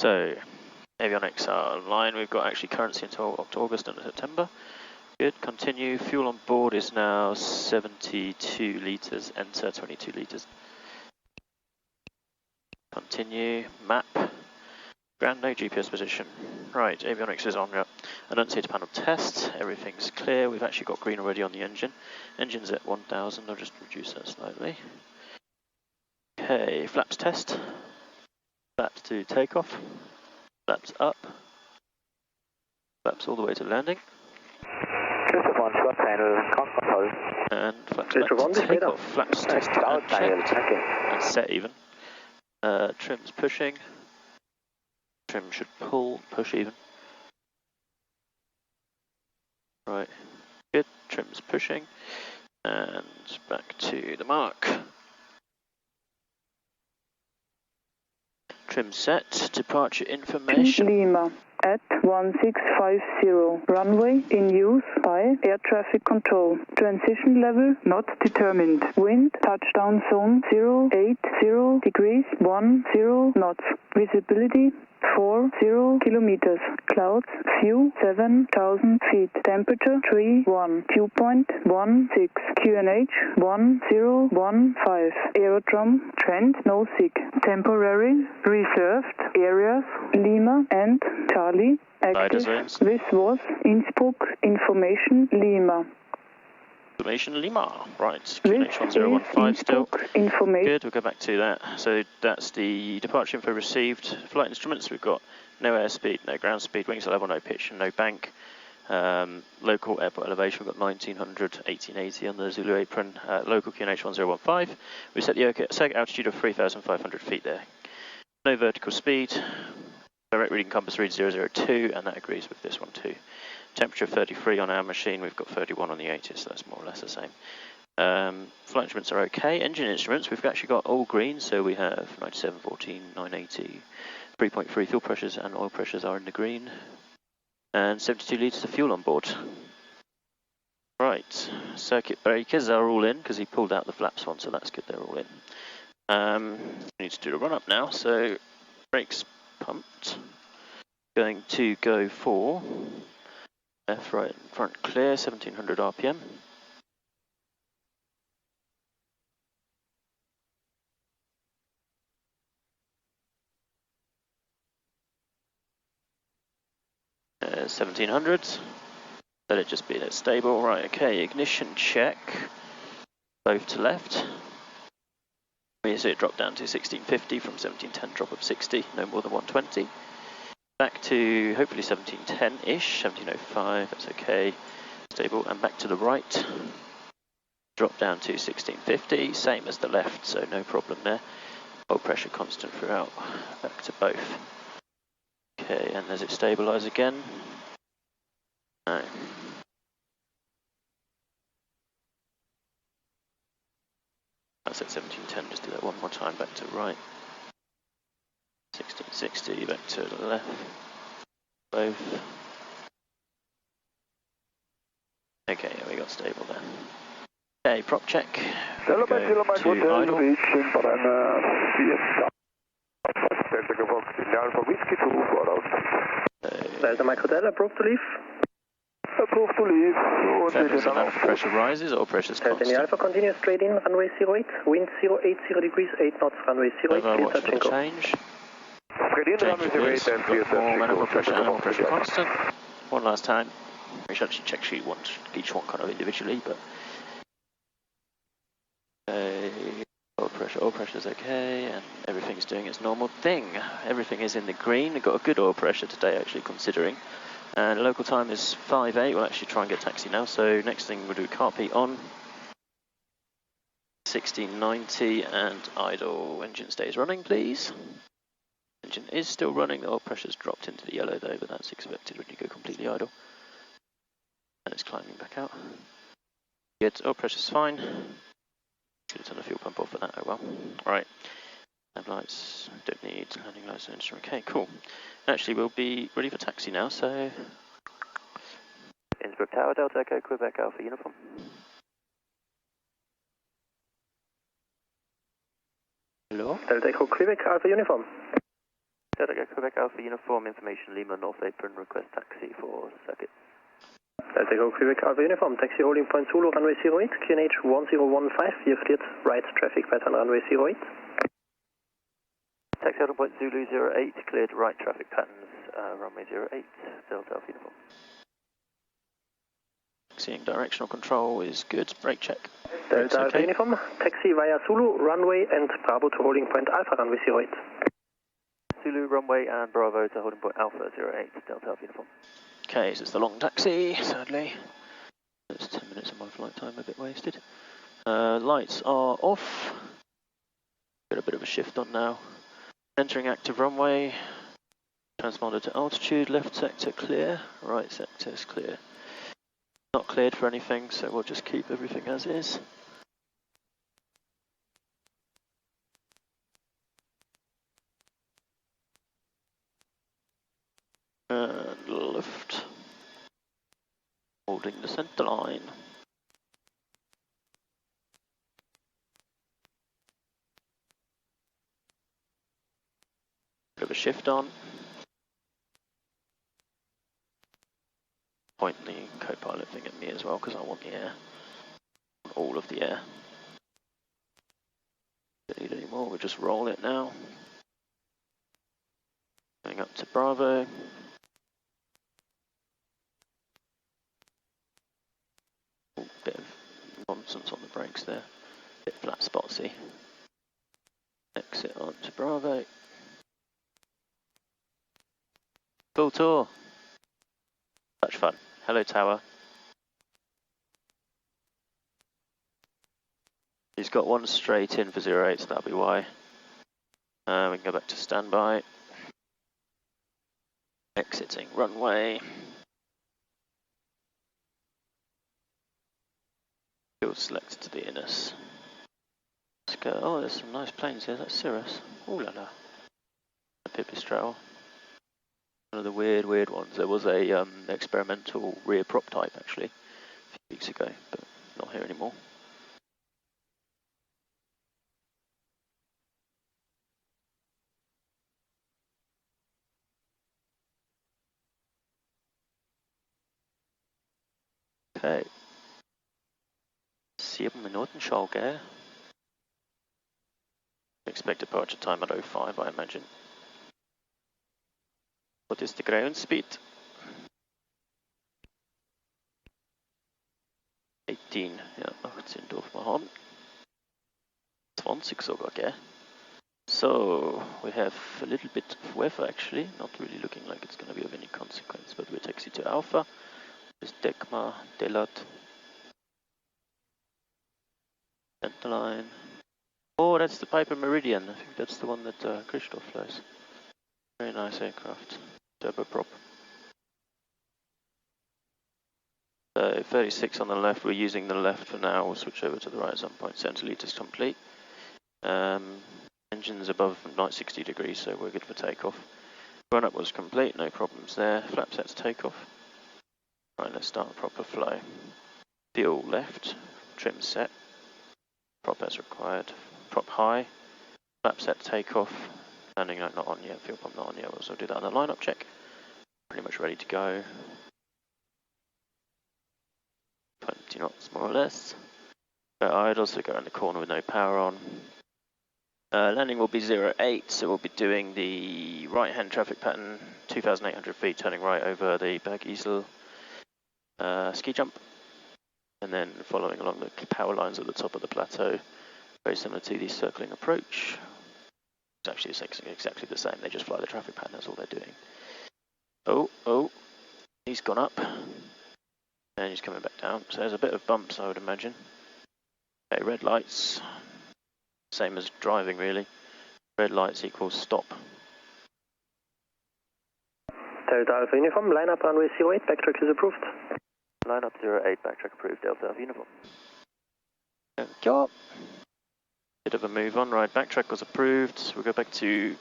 So, avionics are online. We've got actually currency until August and September. Good, continue. Fuel on board is now 72 litres, enter 22 litres. Continue, map. Ground, no GPS position. Right, avionics is on, yeah. Annunciator panel test, everything's clear. We've actually got green already on the engine. Engine's at 1000, I'll just reduce that slightly. Okay, flaps test. Flaps to takeoff. Flaps up. Flaps all the way to landing. And flaps back to takeoff. Flaps tested and checked. And set even. Trim's pushing. Trim should pull, push even. Right, good. Trim's pushing. And back to the mark. Trim set. Departure information. Lima at 1650. Runway in use by air traffic control. Transition level not determined. Wind touchdown zone 080 degrees 10 knots. Visibility 40 kilometers. Clouds view 7,000 feet. Temperature 31. Dew point 16. QNH 1015. Aerodrome trend no SIG. Temporary reserved areas Lima and Charlie active. This was Innsbruck information Lima. Information Lima, right, QNH1015 still. Good, we'll go back to that. So that's the departure info received. Flight instruments, we've got no airspeed, no ground speed, wings at level, no pitch, and no bank. Local airport elevation, we've got 1900, 1880 on the Zulu apron. Local QNH1015. We set the circuit altitude of 3,500 feet there. No vertical speed. Direct reading compass reads 002, and that agrees with this one too. Temperature 33 on our machine, we've got 31 on the 80, so that's more or less the same. Flight instruments are okay. Engine instruments, we've actually got all green, so we have 97, 14, 980, 3.3 fuel pressures and oil pressures are in the green. And 72 litres of fuel on board. Right, circuit breakers are all in, because he pulled out the flaps one, so that's good, they're all in. We need to do the run up now, so brakes pumped. Going to go for left, right, and front clear, 1700 RPM. Uh, 1700. Let it just be that stable. Right, okay, ignition check. Both to left. We see it drop down to 1650 from 1710, drop of 60, no more than 120. Back to hopefully 1710-ish, 1705, that's okay, stable, and back to the right. Drop down to 1650, same as the left, so no problem there. Oil pressure constant throughout, back to both. Okay, and does it stabilise again? No. That's at 1710, just do that one more time, back to right. 1660, back to the left, both. Okay, yeah, we got stable there. Okay, prop check. Go to idle. Delta Mike Hotel, approved to leave. Approved to leave. Feathers and alpha pressure rises, or pressure's constant. Delta Alpha, continue straight in, runway 08, wind 080 degrees, 8 knots, runway 08, clear touch and go. Change. We've got more manifold pressure and pressure constant. One last time. We should actually check each one kind of individually, but oil pressure is okay, and everything's doing its normal thing. Everything is in the green. We've got a good oil pressure today, actually, considering. And local time is 5:08. We'll actually try and get taxi now. So next thing we'll do carpet on. 1690 and idle. Engine stays running, please. Engine is still running. The oil pressure's dropped into the yellow though, but that's expected when you go completely idle. And it's climbing back out. Good. Oil pressure's fine. Should have turned the fuel pump off for that. Oh well. Right. Lights, don't need landing lights and instrument. Okay, cool. Actually, we'll be ready for taxi now, so... Innsbruck Tower, Delta Echo, Quebec Alpha Uniform. Hello? Delta Echo, Quebec Alpha Uniform. Delta Quebec Alpha Uniform, information Lima North Apron, request taxi for circuit. Delta Quebec Alpha Uniform, taxi holding point Zulu, runway 08, QNH 1015, via cleared right traffic pattern runway 08. Taxi holding point Zulu 08, cleared right traffic patterns, runway 08, Delta Alpha Uniform. Taxiing directional control is good, brake check. Delta Alpha Uniform, taxi via Zulu, runway and Bravo to holding point Alpha, runway 08. Zulu runway and Bravo to holding point Alpha 08, Delta Alpha Uniform. Okay, so it's the long taxi, sadly. That's 10 minutes of my flight time, a bit wasted. Lights are off. Got a bit of a shift on now. Entering active runway. Transponder to altitude, left sector clear, right sector is clear. Not cleared for anything, so we'll just keep everything as is. And lift. Holding the center line. Bit of a shift on. Point the co-pilot thing at me as well, because I want the air. I want all of the air. Don't need any more, we'll just roll it now. Going up to Bravo. Ooh, bit of nonsense on the brakes there. Bit flat spotsy. Exit on to Bravo. Full tour. Such fun. Hello tower. He's got one straight in for 08, so that'll be why. We can go back to standby. Exiting runway. Field selected to the Innes. Let's go. Oh, there's some nice planes here. That's Cirrus. Ooh la la. A Pipistrel. One of the weird ones. There was a experimental rear prop type actually a few weeks ago, but not here anymore. Okay. 7 Minuten Schau, gell? Expect departure time at 05, I imagine. What is the ground speed? 18, ja, 18 darf man haben. 20 sogar, gell? So, we have a little bit of weather actually, not really looking like it's going to be of any consequence, but we'll taxi to Alpha. There's Dekma, Delat, center line. Oh, that's the Piper Meridian. I think that's the one that Christoph flies. Very nice aircraft. Turboprop. So 36 on the left, we're using the left for now, we'll switch over to the right at some point. Center lead is complete. Engines above 60 degrees, so we're good for takeoff. Run up was complete, no problems there. Flap set to takeoff. Right, let's start a proper flow. Fuel left, trim set. Prop as required. Prop high. Flap set to takeoff. Landing light not on yet, fuel pump not on yet. We'll also do that on the lineup check. Pretty much ready to go. 20 knots more or less. I'd also go around the corner with no power on. Landing will be 08, so we'll be doing the right hand traffic pattern, 2,800 feet, turning right over the Bergisel ski jump, and then following along the power lines at the top of the plateau, very similar to the circling approach. It's actually exactly the same, they just fly the traffic pattern, that's all they're doing. Oh, he's gone up, and he's coming back down, so there's a bit of bumps I would imagine. Okay, red lights, same as driving really, red lights equals stop. Delta Alpha Uniform, line up runway 08, backtrack is approved. Line up 08, backtrack approved, Delta Alpha Uniform. Go. Bit of a move on, right, backtrack was approved. We'll go back to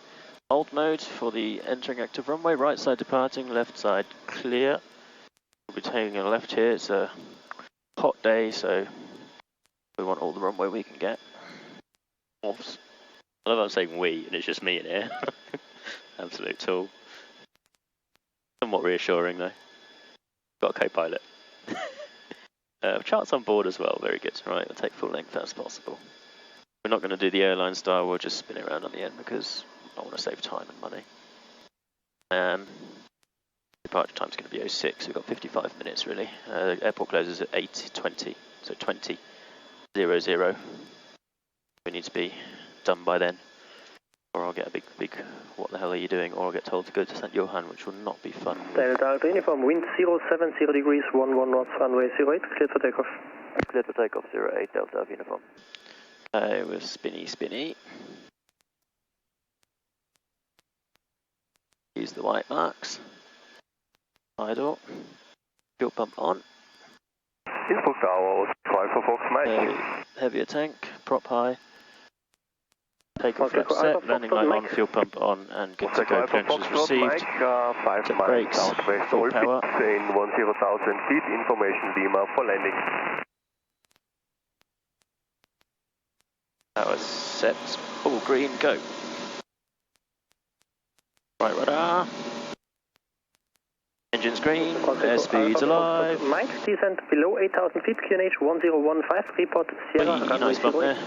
alt mode for the entering active runway, right side departing, left side clear. We'll be taking a left here, it's a hot day, so we want all the runway we can get. Oops. I love how I'm saying we, and it's just me in here. Absolute tool. Somewhat reassuring though. Got a co-pilot. Charts on board as well, very good. Right, we'll take full length as possible. We're not going to do the airline style, we'll just spin it around on the end because I want to save time and money. Departure time's going to be 06, we've got 55 minutes really. Airport closes at 8:20, so 20:00. We need to be done by then, or I'll get a big, what the hell are you doing, or I'll get told to go to St. Johann, which will not be fun. Delta Alpha Uniform, wind 070 degrees, 11 knots, runway 08, cleared for takeoff. Cleared for takeoff, 08, Delta Alpha Uniform. Okay, we're spinny. Use the white marks. Idle. Fuel pump on. Innsbruck Tower, 5 for Fox Mike. Heavier tank, prop high. Takeoff flap set, landing light on, fuel pump on, and good to go. Clearances received. 5 Set miles brakes, southwest, full all power. pitch in 10,000 feet, information Lima for landing. Power set, all green, go. Right radar. Engines green, airspeed's alive. Mike, descent below 8,000 feet, QNH 1015, report Sierra, runway Nice bump 08. there.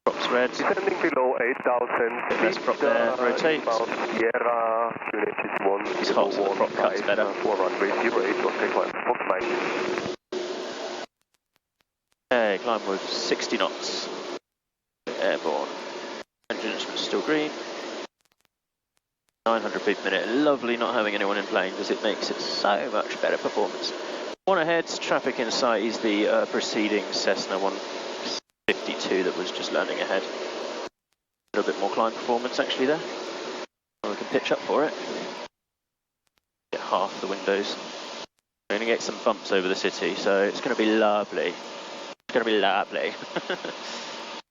Props red. Descending below 8,000 feet, Let's prop there, rotate. inbound Sierra, QNH is It's hot, so the prop cuts better. For runway 08, okay, Fox Mike. Okay, climb with 60 knots. Airborne. Engines still green. 900 feet per minute. Lovely not having anyone in plane because it makes it so much better performance. One ahead, traffic in sight is the preceding Cessna 152 that was just landing ahead. A little bit more climb performance actually there. And we can pitch up for it. Get half the windows. We're going to get some bumps over the city, so it's going to be lovely. It's going to be lovely.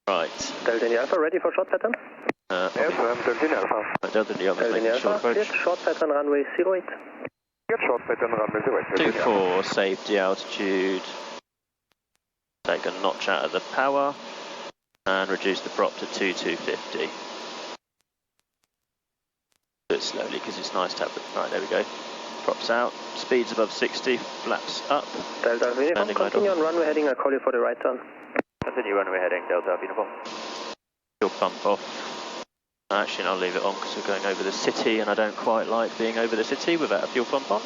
Right. Delta India Alpha, ready for short pattern? Yes, Delta India Alpha. Delta India Alpha, Delta India making short Alpha, approach. cleared, short pattern, runway 08. Get short pattern, runway 08. 24, safety altitude. Take a notch out of the power and reduce the prop to 2250. Do it slowly because it's nice to have the. Right, there we go. Props out, speeds above 60, flaps up. Delta Alpha Uniform, Landing light continue on. on runway heading, I'll call you for the right turn. Continue runway heading, Delta Alpha Uniform. Fuel pump off. Actually, I'll leave it on because we're going over the city and I don't quite like being over the city without a fuel pump on.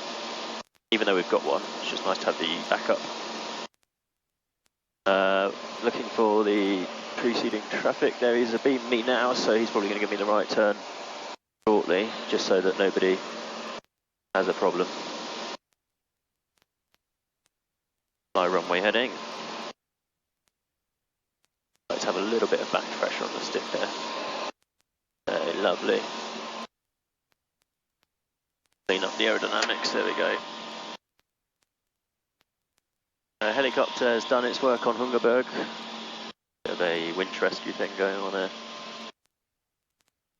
Even though we've got one, it's just nice to have the backup. Looking for the preceding traffic. There is a beam me now, so he's probably going to give me the right turn shortly, just so that nobody has a problem. Fly runway heading. Let's have a little bit of back pressure on the stick there. Lovely. Clean up the aerodynamics, there we go. Helicopter has done its work on Hungerberg. Bit of a winch rescue thing going on there.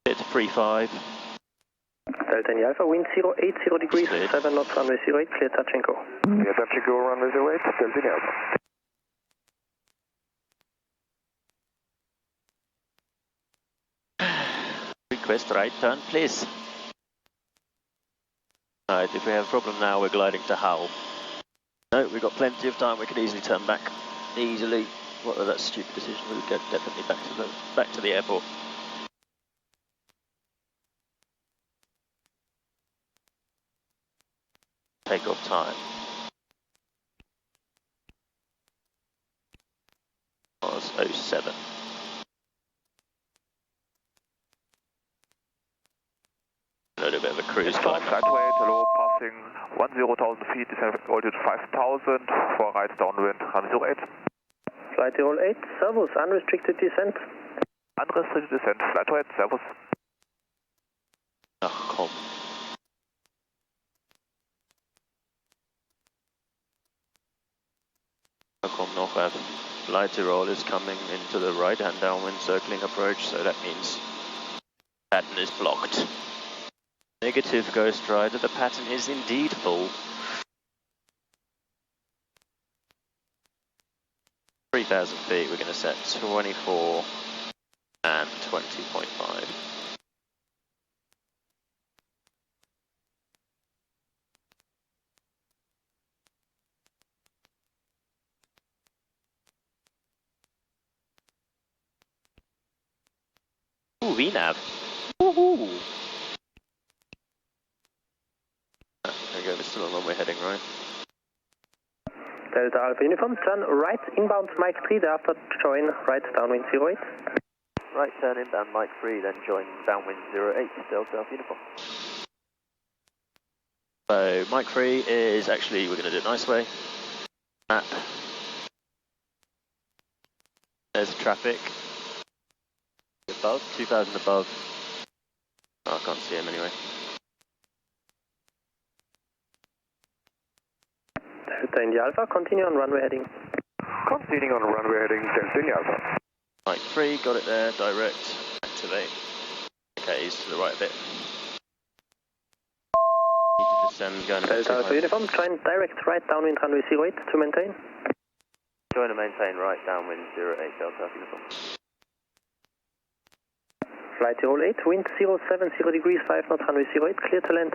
Hit to 3-5. Delta India Alpha, wind 080 degrees, Cleared. 7 knots, runway 08, clear touch and go. Clear touch and go, runway 08, Delta India Alpha. Request right turn, please. Alright, if we have a problem now, we're gliding to Hull. No, we've got plenty of time, we can easily turn back. Easily. What was that stupid decision? We'll get definitely back to the airport. Takeoff time. Was 07. A little bit of a cruise climb. Flight weight, hello, passing 10,000 feet, descending altitude 5,000, for right downwind, runway 08. Flight 08, servos, unrestricted descent. Unrestricted descent, flight weight, servus. Ach komm. Ach komm noch, flight roll is coming into the right hand downwind circling approach, so that means pattern is blocked. Negative, Ghost Rider, the pattern is indeed full. 3,000 feet, we're going to set 24 and 20.5. Ooh, VNAV. Woohoo! There we go, we're still on runway heading, right? Delta Alpha Uniform, turn right inbound Mike 3, thereafter join right downwind 08. Right turn inbound Mike 3, then join downwind 08, Delta Alpha Uniform. So Mike 3 is actually, we're going to do it nice way. Map. There's traffic. Above, 2,000 above. Oh, I can't see him anyway. Delta India Alpha, continue on runway heading. Continuing on runway heading, Delta India Alpha. Mike 3, got it there, direct, activate. Okay, he's to the right a bit. Need to descend, going a bit Delta Alpha Uniform, join direct right downwind runway 08 to maintain. Join and maintain right downwind 08, Delta Alpha Uniform. Flight 08, wind 070 degrees, 5 knots, runway 08, clear to land.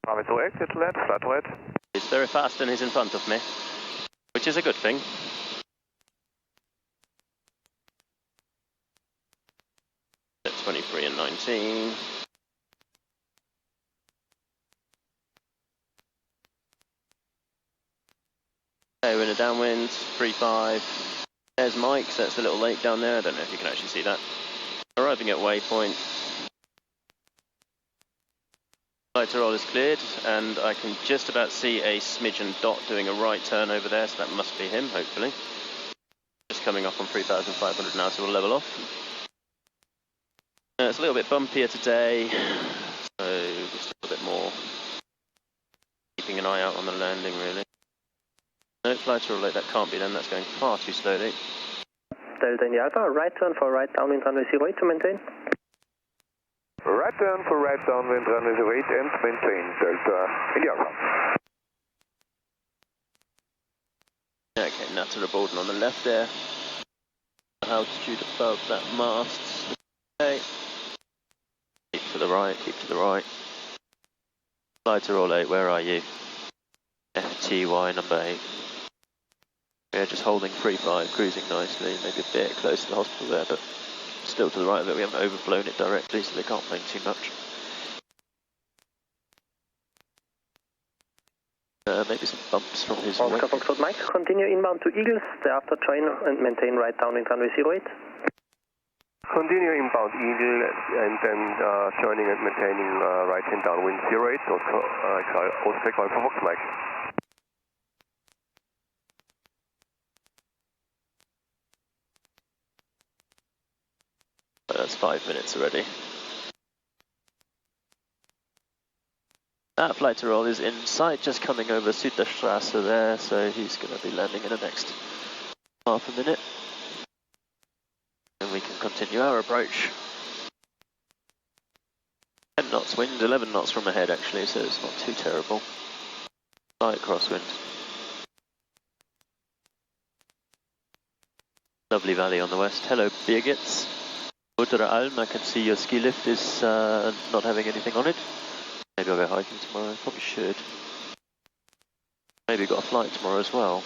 Runway 08, clear to land, flat right. He's very fast and he's in front of me, which is a good thing. At 23 and 19. Okay, we're in a downwind, 3-5. There's Mike, so that's the little lake down there. I don't know if you can actually see that. Arriving at waypoint. Flight roll is cleared, and I can just about see a smidgen dot doing a right turn over there, so that must be him, hopefully. Just coming up on 3,500 now, so we'll level off. It's a little bit bumpier today, so just a bit more keeping an eye out on the landing, really. No, flight roll late, that can't be them, that's going far too slowly. Delta India Alpha, right turn for right downwind runway 08 to maintain. Right turn for right downwind runway 08 and maintain, Delta India Alpha. Okay, Natter aboard on the left there. Altitude above that mast. Okay. Keep to the right, keep to the right. Flight roll 8, where are you? FTY number 8. Yeah, just holding 3-5, cruising nicely, maybe a bit close to the hospital there, but still to the right of it. We haven't overflown it directly, so they can't blame too much. Maybe some bumps from his wing. Oscar Foxtrot Mike, continue inbound to Eagles, thereafter join and maintain right downwind runway 08. Continue inbound Eagle and then joining and maintaining right hand downwind 08, Oscar Golf Fox Mike. That's 5 minutes already. That flight to roll is in sight, just coming over Südstrasse there, so he's going to be landing in the next half a minute. And we can continue our approach. 10 knots wind, 11 knots from ahead actually, so it's not too terrible. Light crosswind. Lovely valley on the west. Hello Birgit. Untere Alm, I can see your ski lift is not having anything on it. Maybe I'll go hiking tomorrow, probably should. Maybe got a flight tomorrow as well.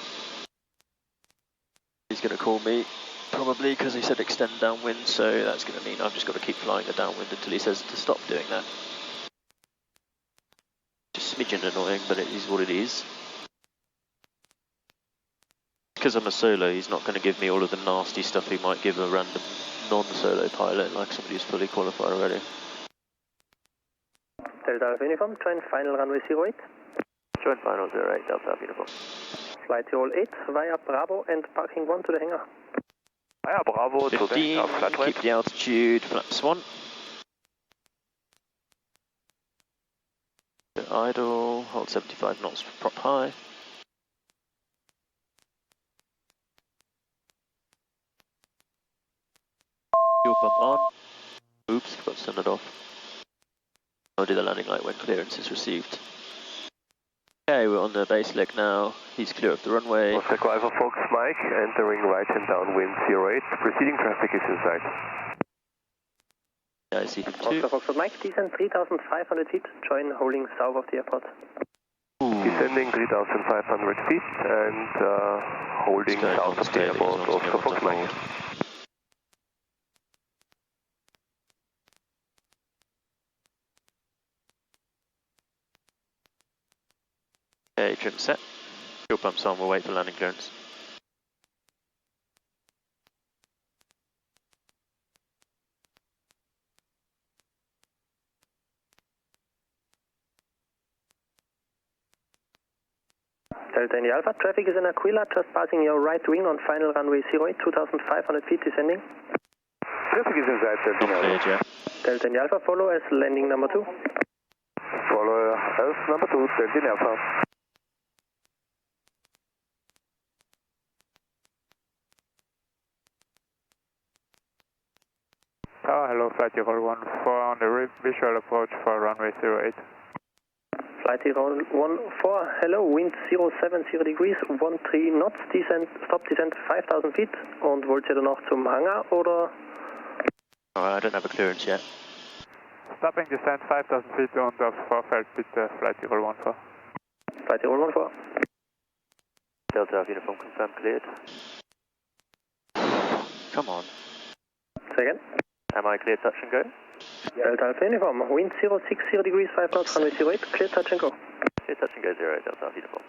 He's going to call me, probably, because he said extend downwind, so that's going to mean I've just got to keep flying the downwind until he says to stop doing that. Just smidgen annoying, but it is what it is. Because I'm a solo, he's not going to give me all of the nasty stuff he might give a random non-solo pilot, like somebody who's fully qualified already. Delta Alpha Uniform, join final runway 08. Join final 08, Delta Alpha Uniform. Flight 08 via Bravo and parking 1 to the hangar. Via Bravo to the 15, flat right. keep the altitude, flaps 1. Bit idle, hold 75 knots for prop high. Fuel pump on. Oops, forgot to turn it off. I'll do the landing light when clearance is received. Okay, we're on the base leg now. He's clear of the runway. Oscar Golf Fox Mike, entering right hand downwind 08. Preceding traffic is in sight. Yeah, I see him too. Oscar Foxtrot Mike, descend 3,500 feet, join holding south of the airport. Ooh. Descending 3,500 feet and holding south of the airport, Oscar Fox Mike. Okay, trim set. Fuel pumps on, we'll wait for landing clearance. Delta India Alpha, traffic is in Aquila, just passing your right wing on final runway 08, 2,500 feet descending. Traffic is inside Delta India Alpha. Cleared, yeah. Delta India Alpha, follow as landing number 2. Follow as number 2, Delta India Alpha. Hello, flight 014 on the visual approach for runway 08. Flight 014, hello, wind 070 degrees, 13 knots, descent, stop descent 5000 feet. Und wollt ihr dann noch zum Hangar oder? Oh, I don't have a clearance yet. Stopping descent 5000 feet und auf Vorfeld bitte Flight 014. Flight 014. Delta Alpha Uniform confirmed cleared. Come on. Say again. Am I clear touch and go? Delta Alpha Uniform, wind 060 degrees, 5 knots, runway 08, clear touch and go. Clear touch and go 08, Delta Alpha Uniform.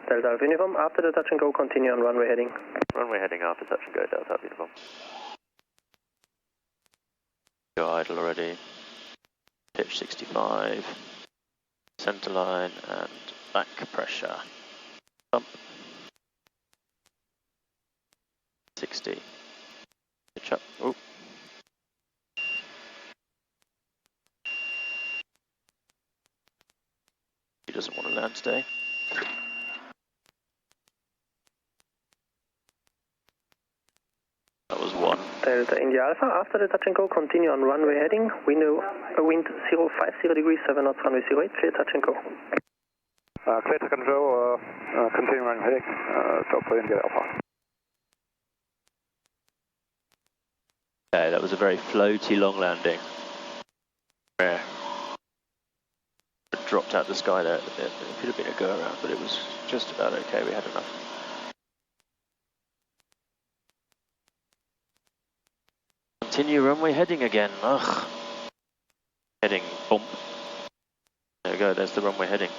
Delta Alpha Uniform, after the touch and go, continue on runway heading. Runway heading after touch and go, Delta Alpha Uniform. You're idle already. Pitch 65. Center line and back pressure. Bump. 60. Pitch up. Oh. He doesn't want to land today. That was 1. Delta India Alpha, after the touch and go, continue on runway heading, wind 050 degrees, 7 knots, runway 08, clear touch and go. Clear touch and go, continue running heading, Delta India Alpha. Okay, that was a very floaty long landing. Rare. It dropped out the sky there. It could have been a go around, but it was just about okay. We had enough. Continue runway heading again. Ugh. Heading bump. There we go. There's the runway heading.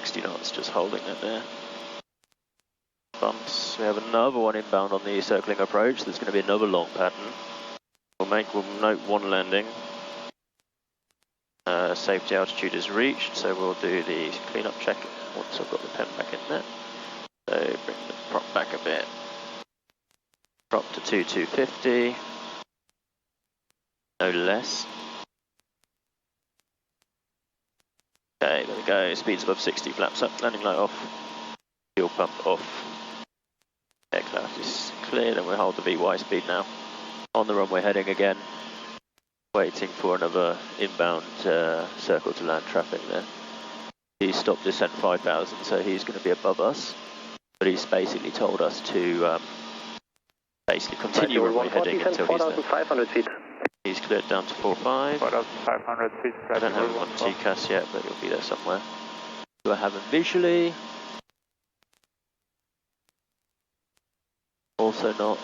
60 knots, just holding it there. Bumps. We have another one inbound on the circling approach. There's going to be another long pattern. We'll note 1 landing. Safety altitude is reached, so we'll do the cleanup check once I've got the pen back in there. So bring the prop back a bit. Prop to 2250. No less. Okay, there we go. Speed's above 60. Flaps up. Landing light off. Fuel pump off. Aircraft is clear. Then we'll hold the VY speed now. On the runway heading again. Waiting for another inbound circle to land traffic there. He's stopped descent 5000, so he's going to be above us. But he's basically told us to basically continue runway heading until he's there. 4,500 feet. He's cleared down to 45. 4,500 feet. I don't have him on TCAS yet, but he'll be there somewhere. Do I have him visually? Also not.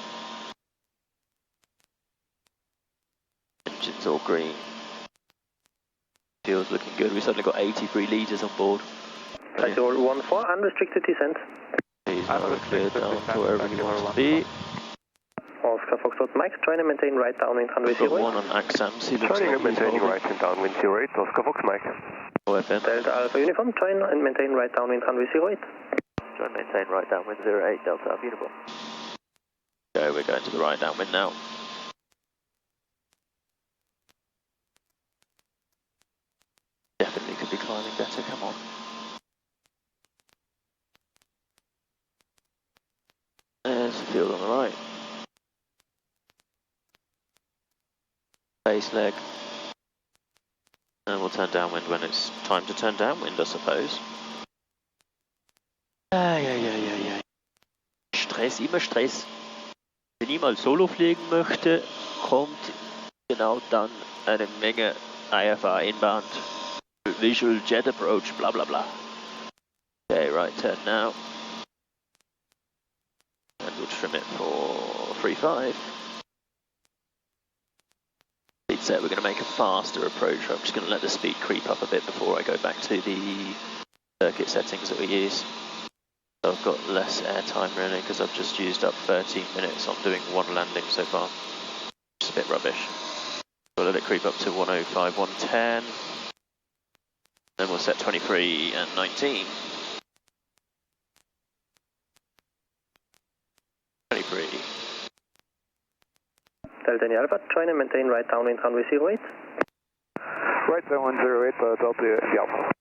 Engine's all green. Fuel's looking good. We suddenly got 83 litres on board. Flight 014, unrestricted descent. He's now cleared down to wherever he wants to be. Oscar Foxtrot Mike, join and maintain right downwind runway 08. Got 1 on AXAMS. He looks Joining like and maintaining right and downwind 08, Oscar Fox Mike. OFM. Delta Alpha Uniform, join and maintain right downwind runway 08. Join maintain right downwind 08, Delta Alpha Uniform. Okay, we're going to the right downwind now. Definitely could be climbing better, come on. There's the field on the right. Base leg. And we'll turn downwind when it's time to turn downwind, I suppose. Ja. Stress, immer Stress. Wenn ich mal solo fliegen möchte, kommt genau dann eine Menge IFR inbound. Visual jet approach, blah blah blah. Okay, right turn now. And we'll trim it for 35. speed set, we're going to make a faster approach. I'm just going to let the speed creep up a bit before I go back to the circuit settings that we use. So I've got less air time really, because I've just used up 13 minutes on doing one landing so far. It's a bit rubbish. We'll let it creep up to 105, 110. Then we'll set 23 and 19. 23. Delta Alpha, join and maintain right downwind runway 08. Right downwind 08, Delta Alpha.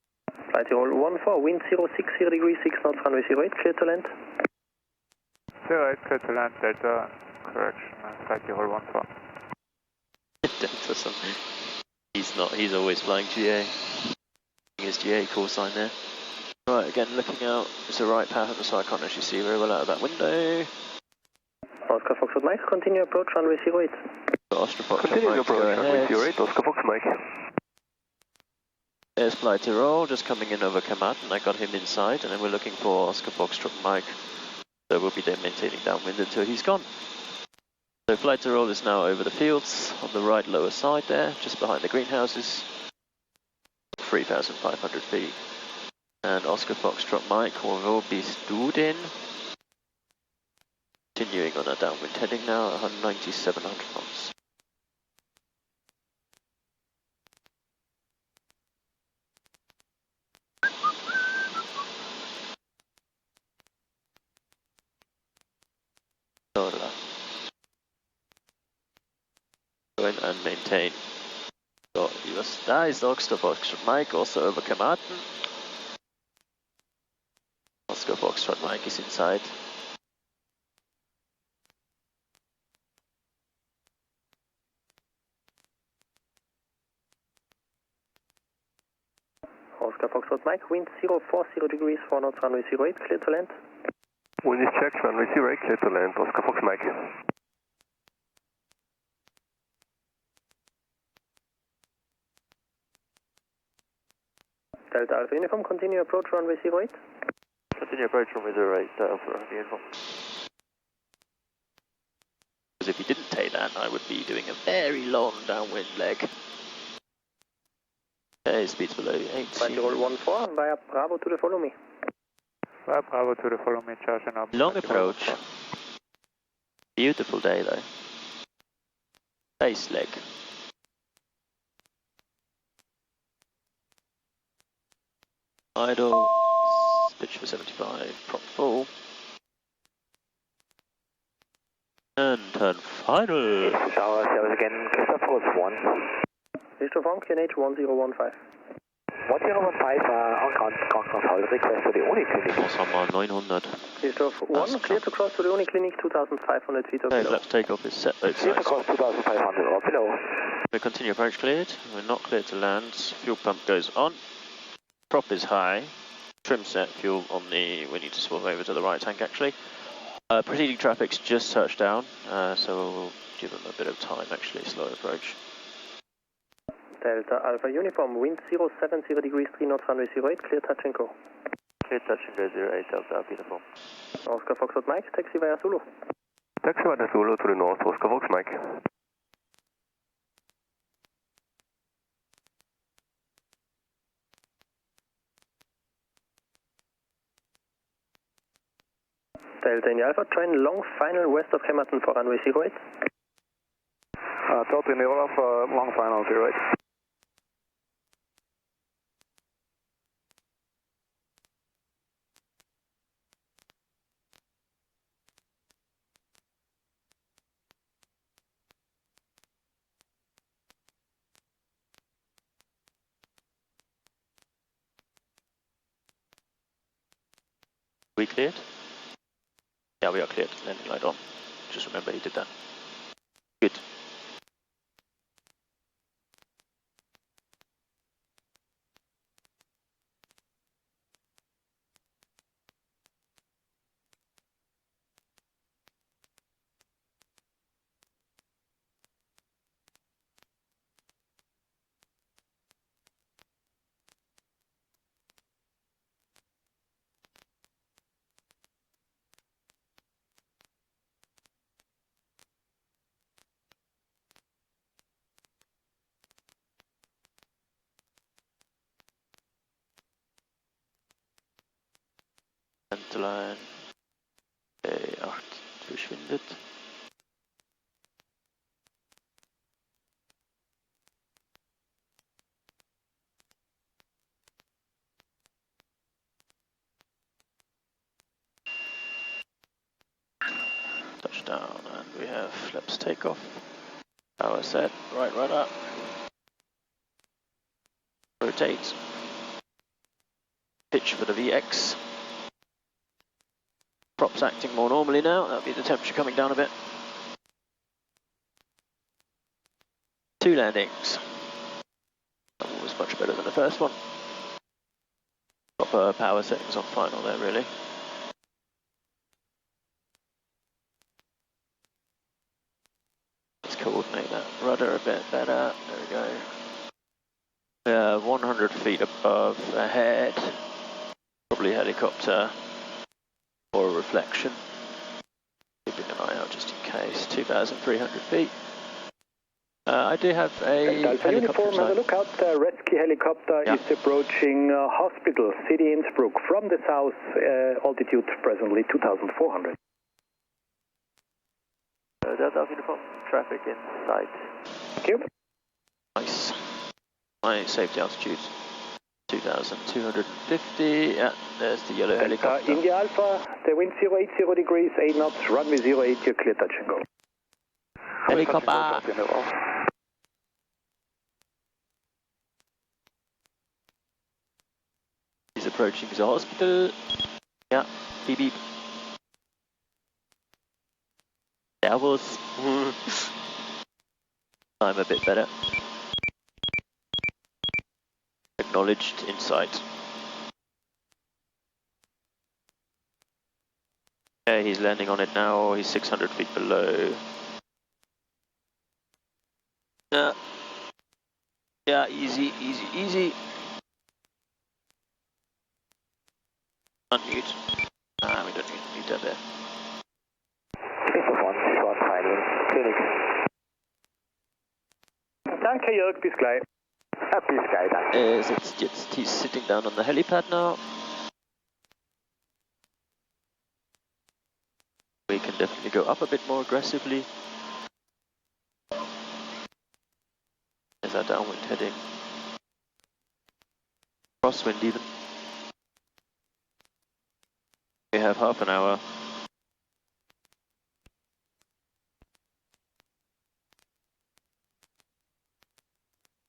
Flight roll 14, wind 060 degrees, 6 knots, runway 08, clear to land. 08, clear to land, Delta, correction, flight roll 14. Delta something. He's always flying GA. His GA call sign there. Right, again, looking out, it's a right pattern, so I can't actually see very well out of that window. Oscar Foxtrot Mike, continue approach runway 08. Oscar Foxtrot Continue Mike, approach runway go 08, Oscar Fox Mike. There's Flight Roll, just coming in over Kamat, and I got him inside, and then we're looking for Oscar Foxtrot Mike. So we'll be maintaining downwind until he's gone. So Flight Roll is now over the fields, on the right lower side there, just behind the greenhouses. 3,500 feet. And Oscar Foxtrot Mike will be stood in. Continuing on our downwind heading now at 9,700 knots. Go in and maintain. So, da ist Oscar Foxtrot Mike, also over Kamaten. Oscar Foxtrot Mike is inside. Oscar Foxtrot Mike, wind 040 degrees, 4 knots, runway 08, clear to land. Wind is checked, runway 08, clear to land, Oscar Fox Mike. Delta Alpha Uniform, continue approach runway 08. Continue approach runway 08, Delta Alpha Uniform. Because if he didn't take that, I would be doing a very long downwind leg. Okay, speed's below 80. Flight roll 14, via Bravo to the follow me. Via Bravo to the follow me, charging up. Long approach. Beautiful day though. Base leg. Idle. Pitch for 75. Prop full. And turn final. Tower service again, Christoph was 1. Christoph on QNH 1015. 1015, on control, request for the Uniclinic. Ensemble 900. Christoph 1, clear to cross to the Uniclinic, 2,500 feet or Okay, below. let's take off is set both Clear to sides. cross 2,500 or below. We continue approach cleared. We're not clear to land. Fuel pump goes on. Prop is high. Trim set, fuel on the... We need to swap over to the right tank actually. Preceding traffic's just touched down, so we'll give them a bit of time actually, slow approach. Delta Alpha Uniform, wind 070 degrees, 3 knots, runway 08, clear touch and go. Clear touch and go 08, Delta Alpha Uniform. Oscar Foxtrot Mike, taxi via Zulu. Taxi via Zulu to the north, Oscar Fox Mike. Delta India Alpha, join long final west of Hamilton for runway 08. Delta India Alpha, long final 08. We cleared? Yeah, we are cleared. Landing light on. Just remember he did that. Good. Line. A8 verschwindet. Touchdown, and we have flaps takeoff. Power set, right rudder. Rotate. Pitch for the VX. Props acting more normally now, that'll be the temperature coming down a bit. 2 landings. That one was much better than the first one. Proper power settings on final there, really. Let's coordinate that rudder a bit better. There we go. We're 100 feet above ahead. Probably helicopter or a reflection. Keeping an eye out just in case. 2,300 feet. I do have a Alpha Uniform, have a look out. The rescue helicopter is approaching hospital, city Innsbruck, from the south, altitude presently 2,400. Delta Alpha Uniform, traffic in sight. Thank you. Nice. My safety altitude 2,250. Yeah, there's the yellow helicopter. India Alpha, the wind 080 degrees, 8 knots, runway 08, you're clear touch and go. Helicopter! He's approaching the hospital. Yeah, beep beep. Servus. I'm a bit better. Acknowledged in sight. Okay, he's landing on it now. He's 600 feet below. Yeah, easy, easy, easy. Unmute. We don't need that there. Short final, Phoenix. Danke Jörg, bis gleich. Bis gleich, danke. He's sitting down on the helipad now. We can definitely go up a bit more aggressively. There's our downwind heading. Crosswind even. We have half an hour.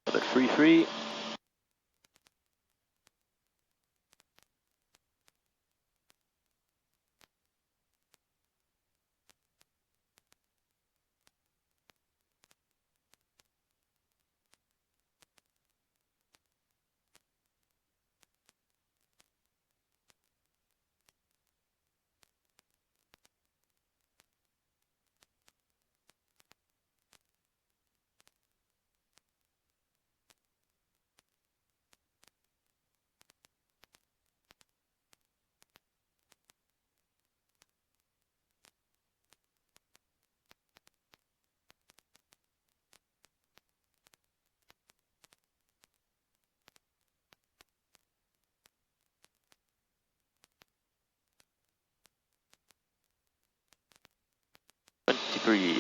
A bit free.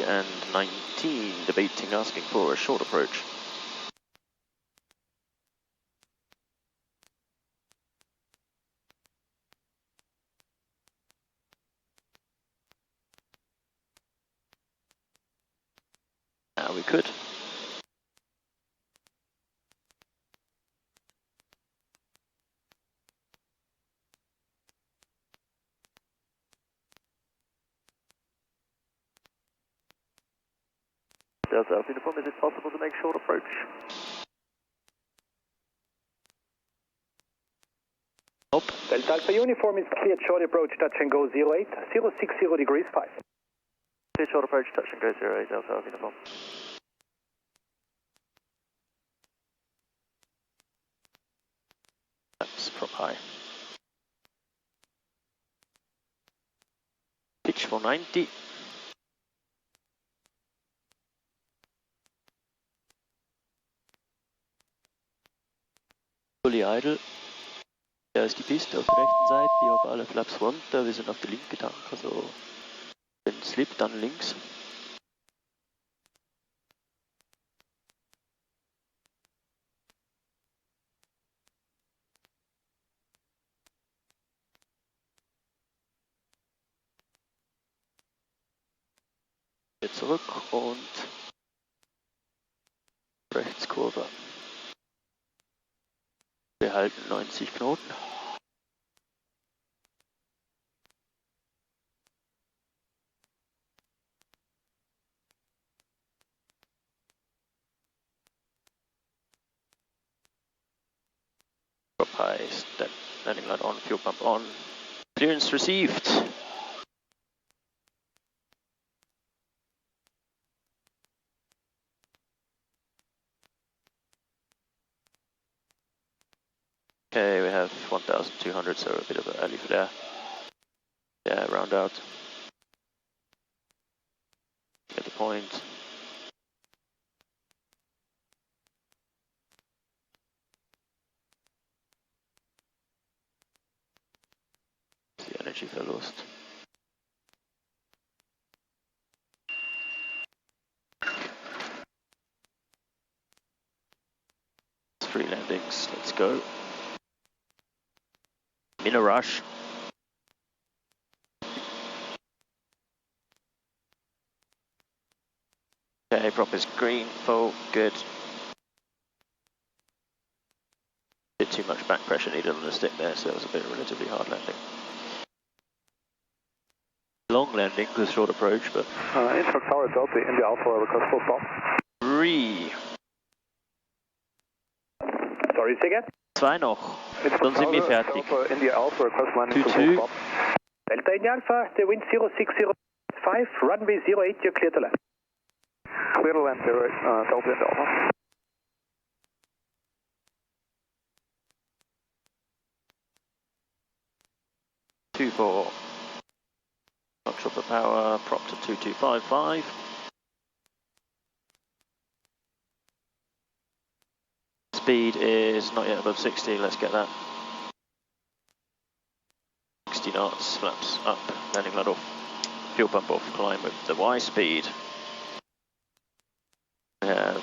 And 19, debating, asking for a short approach. We could. Delta Alpha Uniform, is it possible to make short approach? Nope. Delta Alpha Uniform is cleared short approach, touch and go 08, 060 degrees 5. Clear short approach, touch and go 08, Delta Alpha Uniform. That's prop high. Pitch for 90. Fully idle. Da ist die Piste auf der rechten Seite, ich habe alle Flaps runter, wir sind auf der linken Tank, also wenn Slip, dann links. Hier zurück und Rechtskurve. Wir halten 90 Knoten. Drop high, step, landing light on, fuel pump on. Clearance received. Okay, we have 1,200, so a bit of an early flare. Yeah, round out. Get the point. The energy Verlust. Three landings, let's go. In a rush. Okay, prop is green, full, good. Bit too much back pressure needed on the stick there, so it was a bit of a relatively hard landing. Long landing with short approach, but... Innsbruck Tower Delta, India Alpha, request full stop. 3. Sorry, say again? 2 noch, dann sind wir fertig. India Alpha, request landing 2-2. Delta India Alpha, the wind 0605, runway 08, you're clear to land. Clear to land, Delta India Alpha. Two four. Chopper power, prop to 2255. Speed is not yet above 60, let's get that. 60 knots, flaps up, landing light off, fuel pump off, climb with the Y speed. We have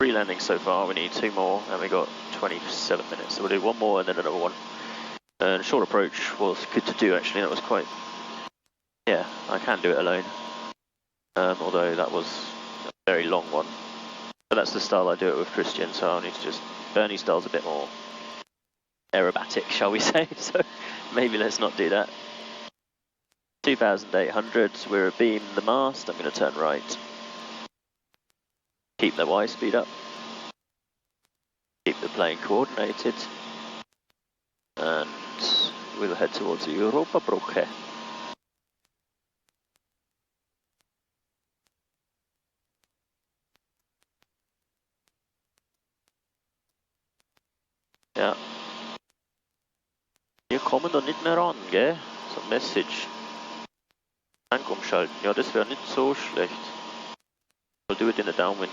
3 landings so far, we need 2 more, and we got 27 minutes, so we'll do 1 more and then another one. And short approach was good to do actually, that was quite, yeah, I can do it alone. Although that was a very long one. But that's the style I do it with Christian, so I'll need to just, Bernie's style's a bit more aerobatic, shall we say, so maybe let's not do that. 2,800, we're abeam the mast, I'm going to turn right. Keep the Y speed up. Keep the plane coordinated. And we'll head towards Europa Brücke. Ja. Wir kommen da nicht mehr ran, gell? So ein Message. Tank umschalten, ja, das wäre nicht so schlecht. We'll do it in a downwind.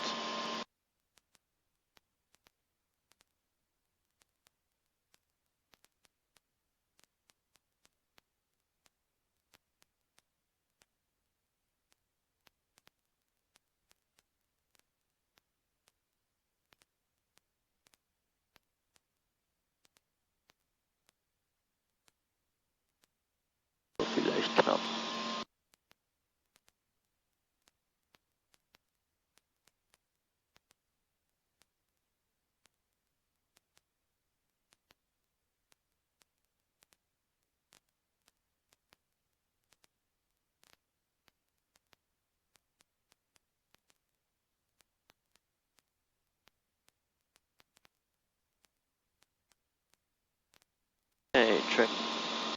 Vielleicht knapp. Hey, trick.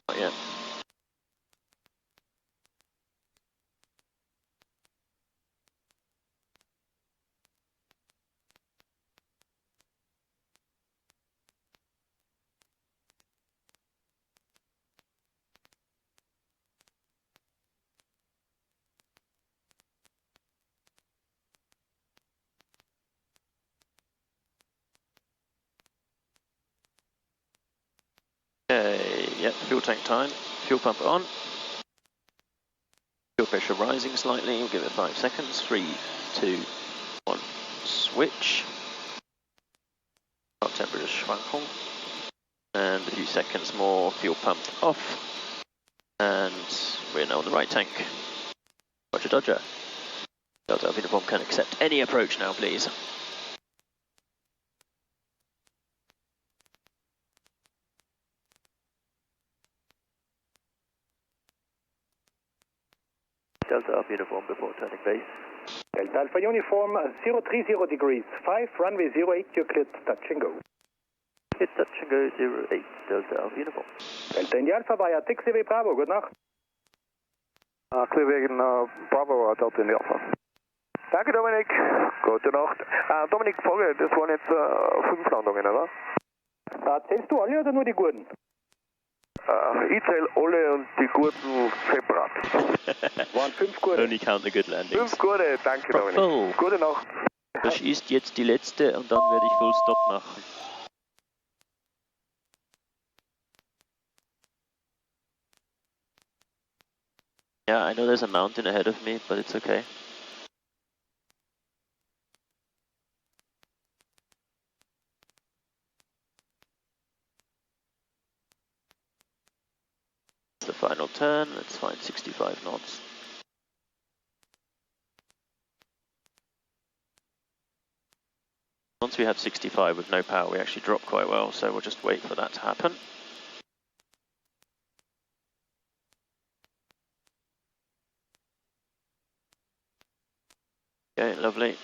Not yet. Okay, yep, fuel tank time. Fuel pump on. Fuel pressure rising slightly. We'll give it 5 seconds. 3, 2, 1. Switch. Top temperature Schwankung. And a few seconds more. Fuel pump off. And we're now on the right tank. Roger, Dodger. Delta Alpha Uniform can accept any approach now, please. Delta Alpha Uniform before turning base. Delta Alpha Uniform 030 degrees, 5, runway 08, you're cleared, touch and go. Hit touch and go 08, Delta Alpha Uniform. Delta India Alpha via taxiway Bravo, good Nacht. Clear wegen Bravo, Delta India Alpha. Danke Dominik, gute Nacht. Dominik, Frage, das waren jetzt 5 Landungen, oder? Zählst du alle oder nur die Gurten? Ich zähle alle und die Gurten separat. Waren 5 Gurten. Only count the good landings. 5 Gurte, danke Dominik. Oh. Gute Nacht. Das ist jetzt die letzte und dann werde ich Full Stop machen. Yeah, I know there's a mountain ahead of me, but it's okay. The final turn, let's find 65 knots. Once we have 65 with no power, we actually drop quite well, so we'll just wait for that to happen. Okay, lovely.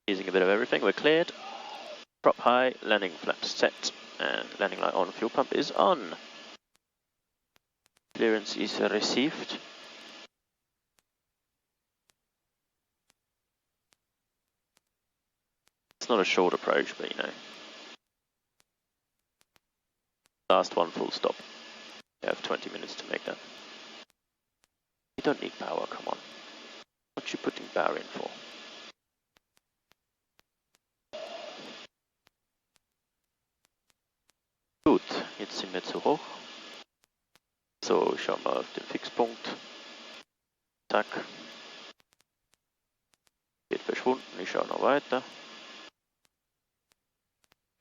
Using a bit of everything, we're cleared. Prop high, landing flaps set, and landing light on, fuel pump is on. Clearance is received. It's not a short approach, but you know. Last one, full stop. You have 20 minutes to make that. You don't need power, come on. What you putting power in for? Gut, jetzt sind wir zu hoch. So, ich schau mal auf den Fixpunkt. Zack. Geht verschwunden, ich schau noch weiter.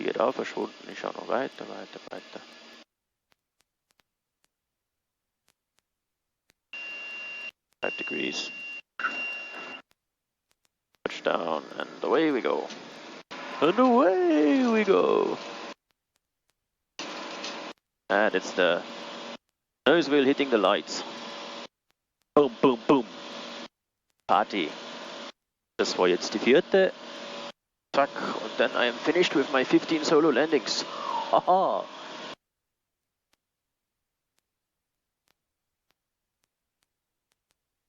Geht auch verschwunden, ich schau noch weiter. 5 degrees. Touchdown, and away we go. And away we go. And it's the nose wheel hitting the lights. Boom, boom, boom. Party. Das war jetzt die 4. Zack, und then I am finished with my 15 solo landings. Haha.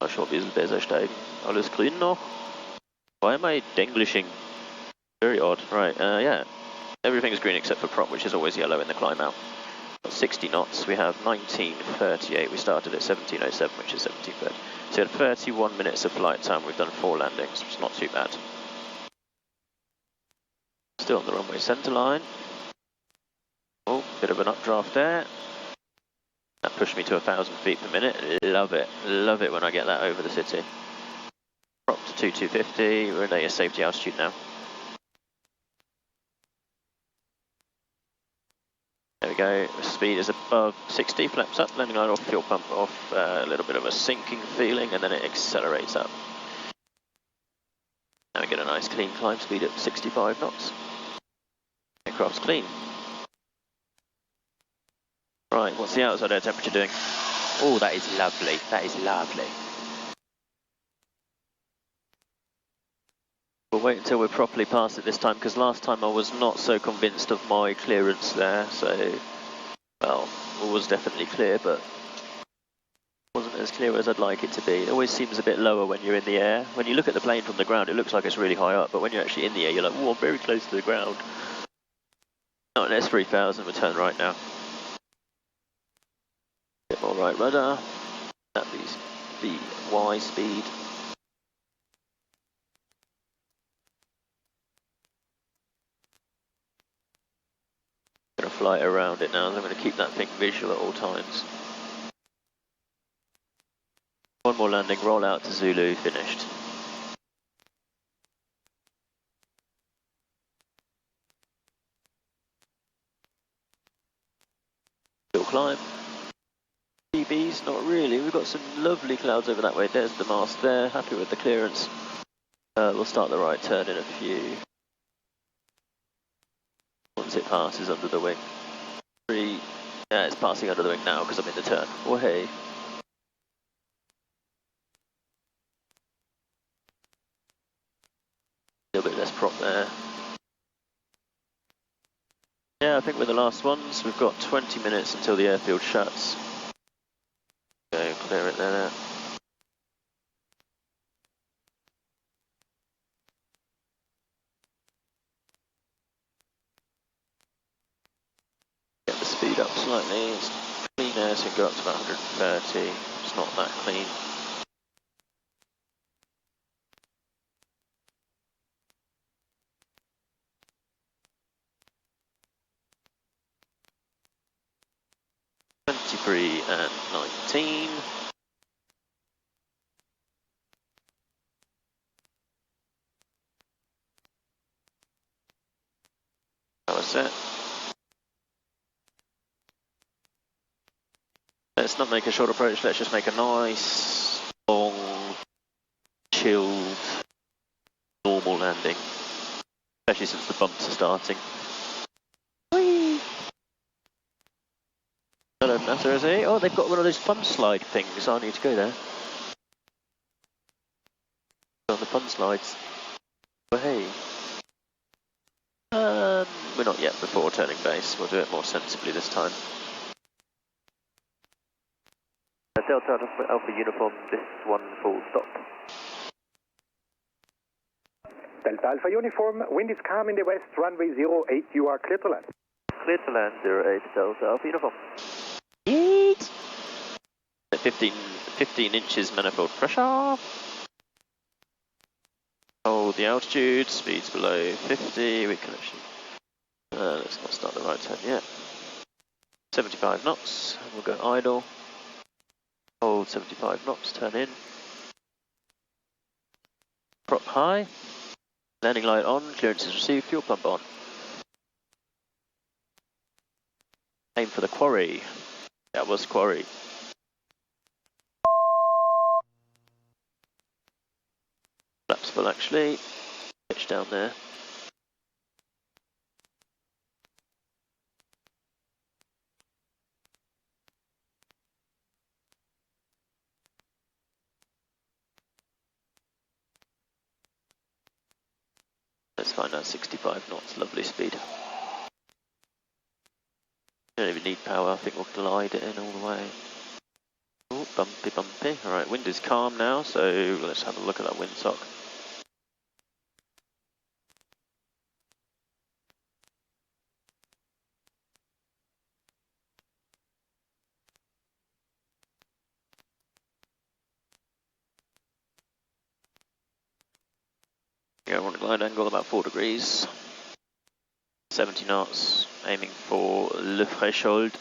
Mal schon ein bisschen besser steigen. Alles grün noch. Why am I denglishing? Very odd. Right, yeah. Everything is green except for prop, which is always yellow in the climb out. 60 knots, we have 19:38, we started at 17:07, which is 17:30. So we had 31 minutes of flight time, we've done 4 landings, which is not too bad. Still on the runway centre line. Oh, bit of an updraft there. That pushed me to 1,000 feet per minute, love it when I get that over the city. Prop to 2250, we're at a safety altitude now. There we go, speed is above 60, flaps up, landing light off, fuel pump off, a little bit of a sinking feeling, and then it accelerates up. Now we get a nice clean climb speed at 65 knots. Aircraft's clean. Right, what's the outside air temperature doing? Oh, that is lovely, that is lovely. We'll wait until we're properly past it this time, because last time I was not so convinced of my clearance there, so, well, it was definitely clear, but wasn't as clear as I'd like it to be. It always seems a bit lower when you're in the air. When you look at the plane from the ground, it looks like it's really high up, but when you're actually in the air, you're like, oh, I'm very close to the ground. Not an S3000, we'll turn right now. Bit more right rudder, that be the Y speed. flight around it now, and I'm going to keep that thing visual at all times. One more landing, roll out to Zulu, finished. Still climb. PBs, not really. We've got some lovely clouds over that way. There's the mast there, happy with the clearance. We'll start the right turn in a few. Once it passes under the wing. 3, yeah, it's passing under the wing now because I'm in the turn. Oh hey. A little bit less prop there. Yeah, I think we're the last ones. We've got 20 minutes until the airfield shuts. Go clear it there now. Get the speed up slightly. It's clean air, so it can go up to about 130. It's not that clean. And 19. Power set. Let's not make a short approach, let's just make a nice, long, chilled, normal landing. Especially since the bumps are starting. Whee! I don't matter, is it? Oh, they've got one of those fun slide things. I need to go there. On the fun slides. Oh, hey. We're not yet before turning base. We'll do it more sensibly this time. Delta Alpha Uniform, this one full stop. Delta Alpha Uniform, wind is calm in the west, runway 08, you are clear to land. Clear to land, 08, Delta Alpha Uniform. Yeet! 15 inches manifold pressure. Hold the altitude, speeds below 50, we can actually... let's not start the right turn yet. 75 knots, we'll go idle. Hold 75 knots, turn in. Prop high. Landing light on, clearance is received, fuel pump on. Aim for the quarry. That was quarry. Flaps full actually. Pitch down there. Let's find out 65 knots, lovely speed. Don't even need power, I think we'll glide it in all the way. Oh, bumpy, bumpy. Alright, wind is calm now, so let's have a look at that windsock. Yeah, we're on a glide angle about 4 degrees. 70 knots, aiming for Le Threshold.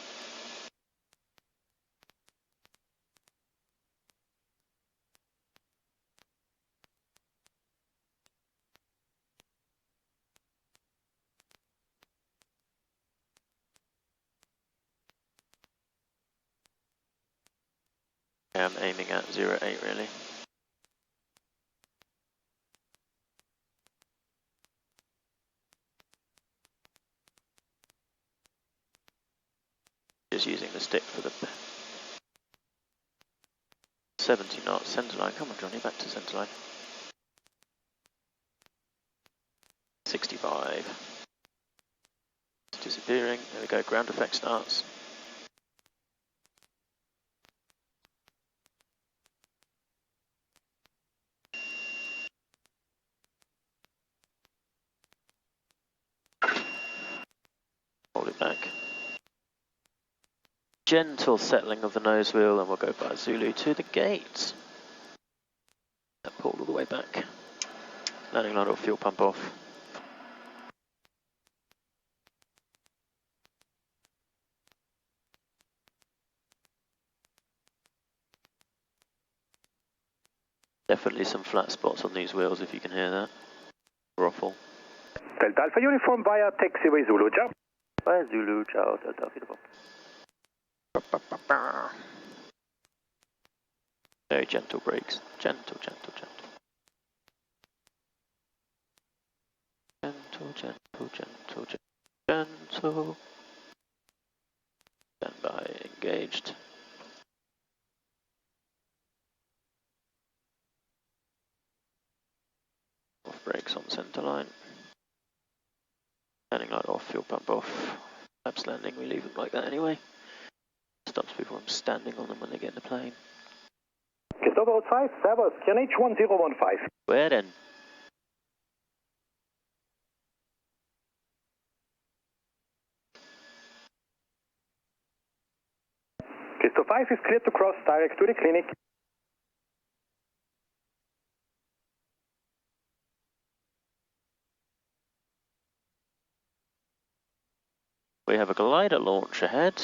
I'm aiming at 08 really. Just using the stick for the 70 knots, centerline. Come on Johnny, back to centerline. 65. It's disappearing. There we go, ground effect starts. Hold it back. Gentle settling of the nose wheel, and we'll go by Zulu to the gate. And pull all the way back. Landing light or fuel pump off. Definitely some flat spots on these wheels if you can hear that. Ruffle. Delta Alpha Uniform via taxiway Zulu, ciao. Via Zulu, ciao, Delta Alpha Uniform. Very gentle brakes. Gentle, gentle, gentle. Gentle, gentle, gentle, gentle. Stand by, engaged. Off brakes on centre line. Landing light off, fuel pump off. Flaps landing, we leave them like that anyway. Stops people from standing on them when they get in the plane. Christopher 5, Servus, QNH 1015. Where then? Christopher 5 is cleared to cross direct to the clinic. We have a glider launch ahead.